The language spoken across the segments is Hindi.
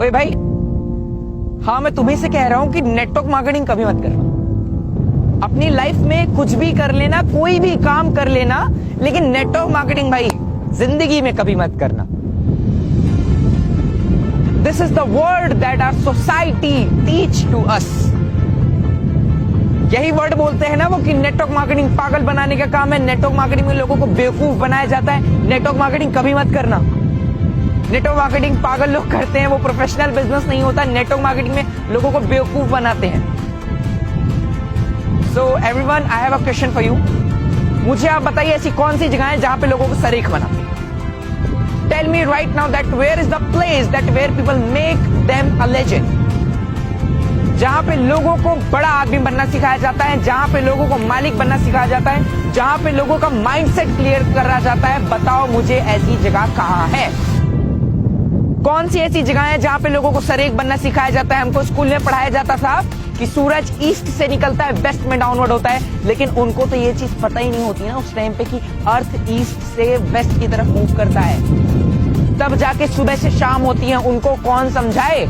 ओए भाई, हाँ मैं तुम्हें से कह रहा हूं कि नेटवर्क मार्केटिंग कभी मत करना। अपनी लाइफ में कुछ भी कर लेना, कोई भी काम कर लेना, लेकिन नेटवर्क मार्केटिंग भाई जिंदगी में कभी मत करना। This is the word that our society teach to us. यही वर्ड बोलते हैं ना वो कि नेटवर्क मार्केटिंग पागल बनाने का काम है, नेटवर्क मार्केटिंग में लोगों को बेवकूफ बनाया जाता है। नेटवर्क मार्केटिंग कभी मत करना। नेटवर्क मार्केटिंग पागल लोग करते हैं, वो प्रोफेशनल बिजनेस नहीं होता। नेटवर्क मार्केटिंग में लोगों को बेवकूफ बनाते हैं। So everyone, I have a question for you. मुझे आप बताइए ऐसी कौन सी जगह है जहां पे लोगों को सरीख बनाते हैं। Tell me right now that where is the place that where people make them a legend. जहां पे लोगों को बड़ा आदमी बनना सिखाया जाता है, जहां पे लोगों को मालिक बनना सिखाया जाता है, जहां पे लोगों का माइंडसेट क्लियर करा जाता है। बताओ मुझे ऐसी जगह कहां है? कौन सी ऐसी जगह है जहां पे लोगों को सरेक बनना सिखाया जाता है? हमको स्कूल में पढ़ाया जाता था कि सूरज ईस्ट से निकलता है, वेस्ट में डाउनवर्ड होता है, लेकिन उनको तो ये चीज पता ही नहीं होती ना उस टाइम पे कि अर्थ ईस्ट से वेस्ट की तरफ मूव करता है। तब जाके सुबह से शाम होती है, उनको कौन समझाए?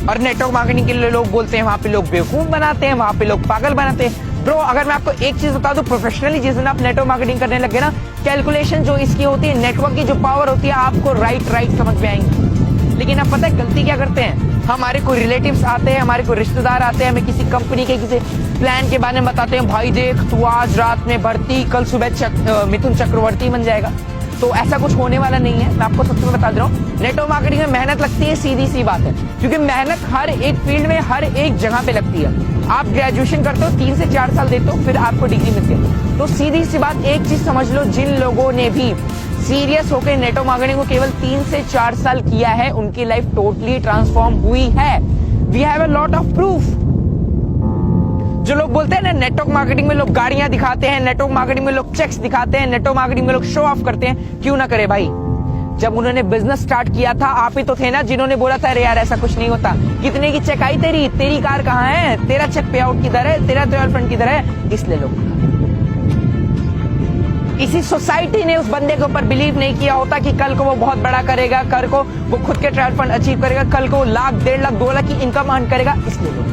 और नेटवर्क मार्केटिंग के लिए लोग बोलते हैं वहां पे लोग बेवकूफ बनाते हैं, वहां पे लोग पागल बनाते हैं। ब्रो, अगर मैं आपको एक चीज बता दूं, प्रोफेशनली जिस दिन आप नेटवर्क मार्केटिंग करने लगे ना, कैलकुलेशन जो इसकी होती है, नेटवर्क की जो पावर होती है, आपको राइट समझ में आएंगी। लेकिन आप पता है गलती क्या करते हैं? हमारे कोई रिलेटिव्स आते हैं, हमारे कोई रिश्तेदार आते हैं, हमें किसी कंपनी के किसी प्लान के बारे में बताते हैं, भाई देख तू आज रात में भर्ती, कल सुबह मिथुन चक्रवर्ती बन जाएगा। तो ऐसा कुछ होने वाला नहीं है। मैं आपको सबसे बता दे रहा हूँ, नेटवर्क मार्केटिंग में मेहनत लगती है, सीधी सी बात है, क्योंकि मेहनत हर एक फील्ड में हर एक जगह पे लगती है। आप ग्रेजुएशन करते हो, 3 से 4 साल देते हो, फिर आपको डिग्री मिलती है। तो सीधी सी बात एक चीज समझ लो, जिन लोगों ने भी सीरियस होकर नेटवर्क मार्केटिंग को केवल 3 से 4 साल किया है, उनकी लाइफ टोटली ट्रांसफॉर्म हुई है। We have a lot of proof. जो लोग बोलते हैं ना नेटवर्क मार्केटिंग में लोग गाड़ियां दिखाते हैं, नेटवर्क मार्केटिंग में लोग चेक्स दिखाते हैं, नेटवर्क मार्केटिंग में लोग शो ऑफ करते हैं, क्यों ना करे भाई? जब उन्होंने बिजनेस स्टार्ट किया था, आप ही तो थे ना जिन्होंने बोला था अरे यार ऐसा कुछ नहीं होता। कितने की चेक आई तेरी कार कहाँ है, तेरा चेक पे आउट किधर है, तेरा ट्वेल्व फंड किधर है? इसलिए लोग, इसी सोसाइटी ने उस बंदे के ऊपर बिलीव नहीं किया होता कि कल को वो बहुत बड़ा करेगा, कल को वो खुद के ट्रायल फंड अचीव करेगा, कल को लाख 1.5 लाख 2 लाख की इनकम अर्न करेगा। इसलिए लोग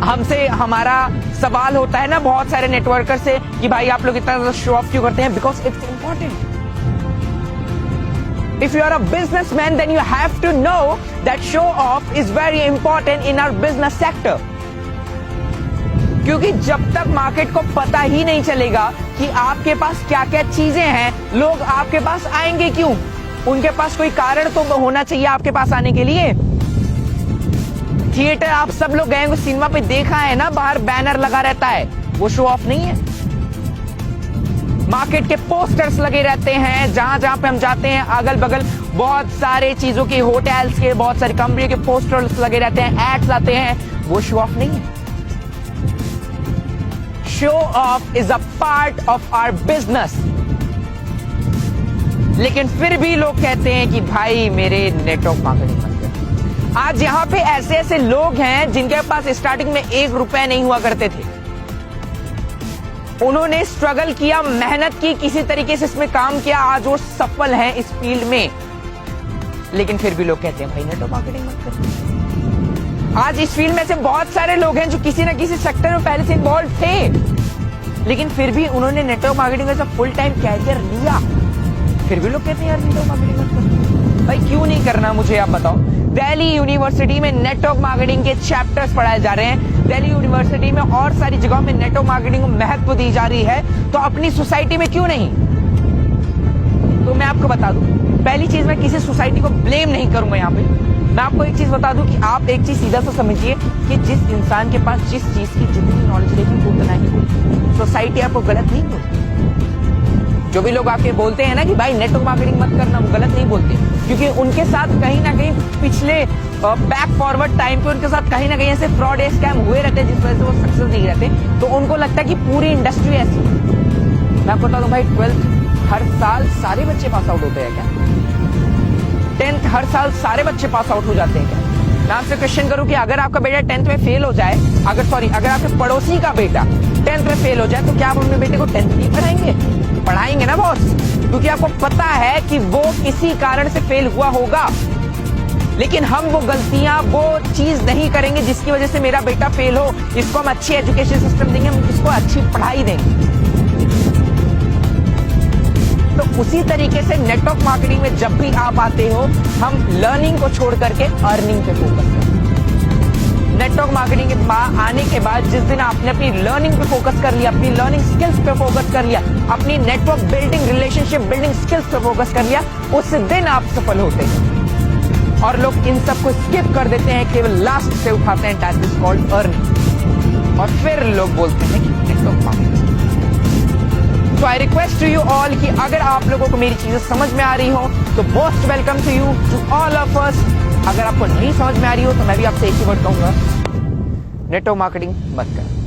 हमसे, हमारा सवाल होता है ना बहुत सारे नेटवर्कर से कि भाई आप लोग इतना ज्यादा शो ऑफ क्यों करते हैं? Because it's important. If you are a businessman, then you have to know that show off is very important in our business sector. क्योंकि जब तक मार्केट को पता ही नहीं चलेगा कि आपके पास क्या क्या चीजें हैं, लोग आपके पास आएंगे क्यों? उनके पास कोई कारण तो होना चाहिए आपके पास आने के लिए। थिएटर आप सब लोग गए, सिनेमा पे देखा है ना, बाहर बैनर लगा रहता है, वो शो ऑफ नहीं है। मार्केट के पोस्टर्स लगे रहते हैं, जहां जहां पे हम जाते हैं अगल बगल बहुत सारे चीजों के, होटल्स के, बहुत सारी कंपनी के पोस्टर्स लगे रहते हैं, एड्स आते हैं, वो शो ऑफ नहीं है। Show off is a part of our business. लेकिन फिर भी लोग कहते हैं कि भाई मेरे नेटवर्क मार्केटिंग मत कर। आज यहां पे ऐसे ऐसे लोग हैं जिनके पास स्टार्टिंग में 1 रुपया नहीं हुआ करते थे। उन्होंने स्ट्रगल किया, मेहनत की, किसी तरीके से इसमें काम किया, आज वो सफल हैं इस फील्ड में। लेकिन फिर भी लोग कहते हैं भाई नेटवर्क मार्केटिंग मत कर। आज इस फील्ड में से बहुत सारे लोग हैं जो किसी ना किसी सेक्टर में पहले से इन्वॉल्व थे, लेकिन फिर भी उन्होंने नेटवर्क मार्केटिंग का फुल टाइम कैरियर लिया। फिर भी लोग कहते हैं यार नेटवर्क मार्केटिंग मत कर। भाई क्यों नहीं करना, मुझे आप बताओ। दिल्ली यूनिवर्सिटी में नेटवर्क मार्केटिंग के चैप्टर्स पढ़ाए जा रहे हैं, दिल्ली यूनिवर्सिटी में और सारी जगहों में नेटवर्क मार्केटिंग को महत्व दी जा रही है, तो अपनी सोसाइटी में क्यों नहीं? तो मैं आपको बता दूं, पहली चीज, मैं किसी सोसाइटी को ब्लेम नहीं करूंगा यहाँ पे। मैं आपको एक चीज बता दूं कि आप एक चीज सीधा सा समझिए कि जिस इंसान के पास जिस चीज की जितनी नॉलेज रहेगी उतना ही बोलती। सोसाइटी आपको गलत नहीं बोलती। जो भी लोग आपके बोलते हैं ना कि भाई नेटवर्क मार्केटिंग मत करना, वो गलत नहीं बोलते, क्योंकि उनके साथ कहीं ना कहीं पिछले बैक फॉरवर्ड टाइम पे उनके साथ कहीं ना कहीं ऐसे फ्रॉड स्कैम हुए रहते हैं जिस वजह से वो सक्सेस नहीं रहते। तो उनको लगता है कि पूरी इंडस्ट्री ऐसी है। मैं आपको बता दूं भाई, 12th हर साल सारे बच्चे पास आउट होते हैं क्या? 10th हर साल सारे बच्चे पास आउट हो जाते हैं क्या? मैं आपसे क्वेश्चन करूं कि अगर आपका बेटा 10th में फेल हो जाए, अगर आपके पड़ोसी का बेटा 10th में फेल हो जाए, तो क्या आप अपने बेटे को 10th नहीं पढ़ाएंगे? पढ़ाएंगे ना बॉस, क्योंकि आपको पता है कि वो किसी कारण से फेल हुआ होगा। लेकिन हम वो गलतियां, वो चीज नहीं करेंगे जिसकी वजह से मेरा बेटा फेल हो। इसको हम अच्छी एजुकेशन सिस्टम देंगे, हम इसको अच्छी पढ़ाई देंगे। तो उसी तरीके से नेटवर्क मार्केटिंग में जब भी आप आते हो, हम लर्निंग को छोड़ करके अर्निंग पे फोकस करते हैं। नेटवर्क मार्केटिंग के आने के बाद जिस दिन आपने अपनी लर्निंग पे फोकस कर लिया, अपनी लर्निंग स्किल्स पे फोकस कर लिया, अपनी network building, relationship building skills पे फोकस कर लिया, उस दिन आप सफल होते हैं। और लोग इन सब को स्किप कर देते हैं, केवल लास्ट से उठाते हैं, दैट इज कॉल्ड अर्निंग। और फिर लोग बोलते हैं कि नेटवर्क मार्केटिंग। तो I request to you all कि अगर आप लोगों को मेरी चीजें समझ में आ रही हो तो most welcome to you to all of us. अगर आपको नहीं समझ में आ रही हो तो मैं भी आपसे एक ही वर्ड कहूंगा, नेटवर्क मार्केटिंग मत करें।